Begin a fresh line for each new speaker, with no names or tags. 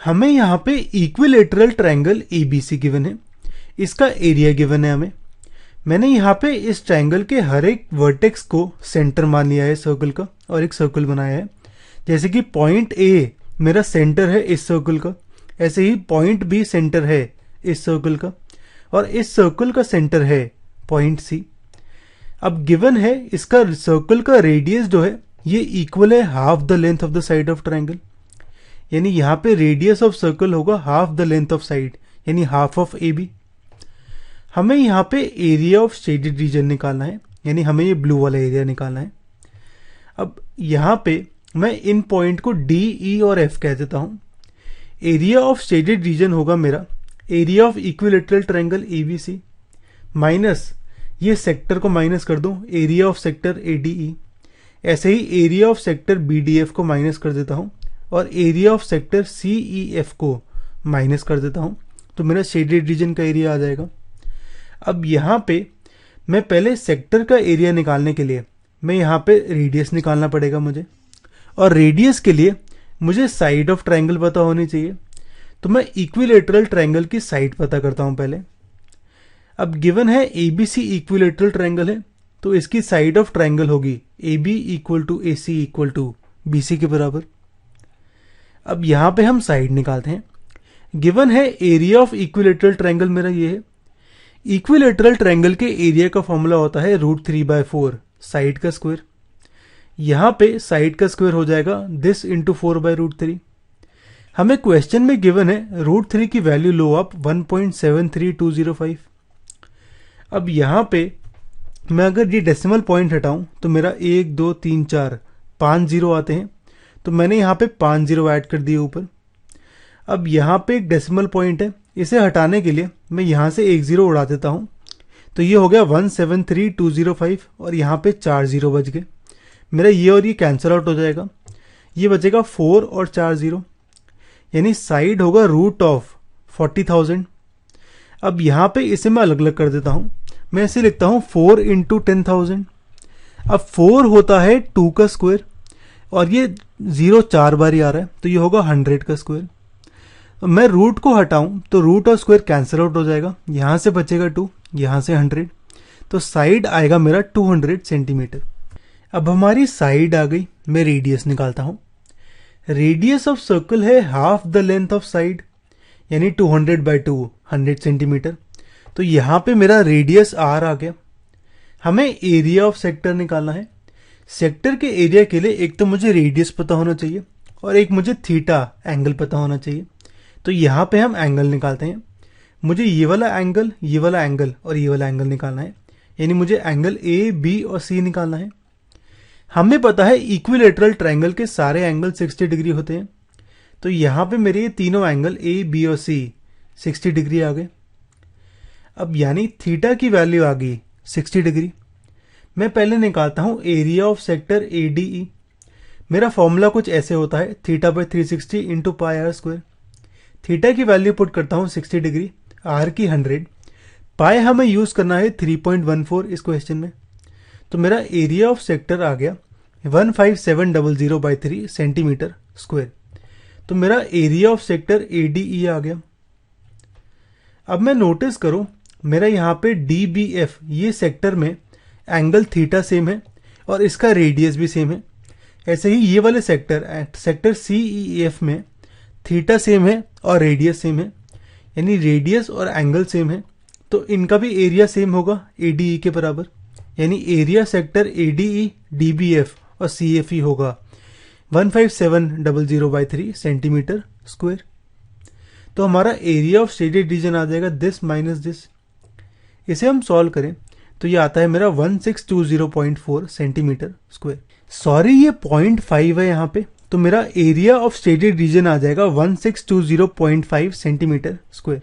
हमें यहाँ पे इक्विलेटरल ट्रायंगल एबीसी गिवन है, इसका एरिया गिवन है हमें। मैंने यहाँ पे इस ट्रायंगल के हर एक वर्टेक्स को सेंटर मान लिया है सर्कल का और एक सर्कल बनाया है। जैसे कि पॉइंट ए मेरा सेंटर है इस सर्कल का, ऐसे ही पॉइंट बी सेंटर है इस सर्कल का, और इस सर्कल का सेंटर है पॉइंट सी। अब गिवन है इसका सर्कल का रेडियस जो है ये इक्वल है half the length of the side of triangle, यानी यहाँ पे रेडियस ऑफ सर्कल होगा half the length of side, यानी हाफ ऑफ ए बी। हमें यहाँ पे एरिया ऑफ शेडेड रीजन निकालना है, यानी हमें ये ब्लू वाला एरिया निकालना है। अब यहाँ पे मैं इन पॉइंट को डी, ई और एफ कह देता हूँ। एरिया ऑफ शेडेड रीजन होगा मेरा area of equilateral triangle ABC minus ये सेक्टर को माइनस कर दूं एरिया ऑफ सेक्टर एडीई, ऐसे ही एरिया ऑफ सेक्टर बीडीएफ को माइनस कर देता हूं और एरिया ऑफ सेक्टर सीईएफ को माइनस कर देता हूं, तो मेरा शेडेड रीजन का एरिया आ जाएगा। अब यहाँ पे मैं पहले सेक्टर का एरिया निकालने के लिए मैं यहाँ पे रेडियस निकालना पड़ेगा मुझे, और रेडियस के लिए मुझे साइड ऑफ ट्रायंगल पता होनी चाहिए, तो मैं इक्विलेटरल ट्रायंगल की साइड पता करता हूं पहले। अब गिवन है एबीसी इक्विलेटरल ट्रायंगल है, तो इसकी साइड ऑफ ट्रायंगल होगी A B equal to A C equal to B C के बराबर। अब यहां पे हम साइड निकालते हैं। गिवन है एरिया ऑफ इक्विलेटरल ट्रायंगल मेरा ये है। इक्विलेटरल ट्रायंगल के एरिया का फॉर्मूला होता है √3/4 साइड का स्क्वायर। यहां पे साइड का स्क्वायर हो जाएगा दिस इंटू 4/√3। हमें क्वेश्चन में गिवन है √3 की वैल्यू लो आप 1.73205। अब यहां पे मैं अगर ये डेसिमल पॉइंट हटाऊं तो मेरा 1 2 3 4 5 जीरो आते हैं, तो मैंने यहाँ पे 5 जीरो ऐड कर दिए ऊपर। अब यहाँ पे एक डेसिमल पॉइंट है, इसे हटाने के लिए मैं यहाँ से 1 जीरो उड़ा देता हूँ, तो ये हो गया 173,205 और यहाँ पे 4 जीरो बच गए। मेरा ये और ये कैंसिल आउट हो जाएगा, ये बचेगा 4 और 4 जीरो, यानी साइड होगा √40,000। अब यहाँ पे इसे मैं अलग अलग कर देता हूँ, मैं इसे लिखता हूँ 4 इंटू 10,000। अब 4 होता है 2 का स्क्वायर और ये 0 4 बार ही आ रहा है, तो ये होगा 100 का स्क्वायर। मैं रूट को हटाऊं तो रूट और स्क्वायर कैंसिल आउट हो जाएगा, यहां से बचेगा 2, यहां से 100, तो साइड आएगा मेरा 200 सेंटीमीटर। अब हमारी साइड आ गई, मैं रेडियस निकालता हूं। रेडियस ऑफ सर्कल है half the length of side, यानी 200/2 100 सेंटीमीटर, तो यहां पे मेरा रेडियस आर आ गया। हमें एरिया ऑफ सेक्टर निकालना है। सेक्टर के एरिया के लिए एक तो मुझे रेडियस पता होना चाहिए और एक मुझे थीटा एंगल पता होना चाहिए, तो यहां पे हम एंगल निकालते हैं। मुझे ये वाला एंगल, ये वाला एंगल और ये वाला एंगल निकालना है, यानी मुझे एंगल ए बी और सी निकालना है। हमें पता है इक्विलेटरल ट्रायंगल के सारे एंगल 60 डिग्री होते हैं, तो यहां पे मेरे ये तीनों एंगल ए बी और सी 60 डिग्री आ गए। अब यानी थीटा की वैल्यू आ गई 60 डिग्री। मैं पहले निकालता हूं एरिया ऑफ सेक्टर एडीई। मेरा फॉर्मूला कुछ ऐसे होता है θ/360 into pi r square. Theta की वैल्यू पुट करता हूं 60 डिग्री, आर की 100, पाई हमें यूज करना है 3.14 इस क्वेश्चन में, तो मेरा एरिया ऑफ सेक्टर आ गया 15700/3 सेंटीमीटर स्क्वायर, तो मेरा एरिया ऑफ सेक्टर एडीई आ गया। अब मैं नोटिस करो मेरा यहाँ पे डीबीएफ ये सेक्टर में एंगल थीटा सेम है और इसका रेडियस भी सेम है। ऐसे ही ये वाले सेक्टर सीईएफ में थीटा सेम है और रेडियस सेम है, यानी रेडियस और एंगल सेम है, तो इनका भी एरिया सेम होगा एडीई के बराबर, यानी एरिया सेक्टर एडीई डीबीएफ और सीएफई होगा 15700/3 सेंटीमीटर स्क्वायर। तो हमारा एरिया ऑफ शेडेड रीजन आ जाएगा दिस माइनस दिस। इसे हम सॉल्व करें तो ये आता है मेरा 1620.4 सेंटीमीटर स्क्वायर। सॉरी ये 0.5 है यहाँ पे, तो मेरा एरिया ऑफ शेडेड रीजन आ जाएगा 1620.5 सेंटीमीटर स्क्वायर।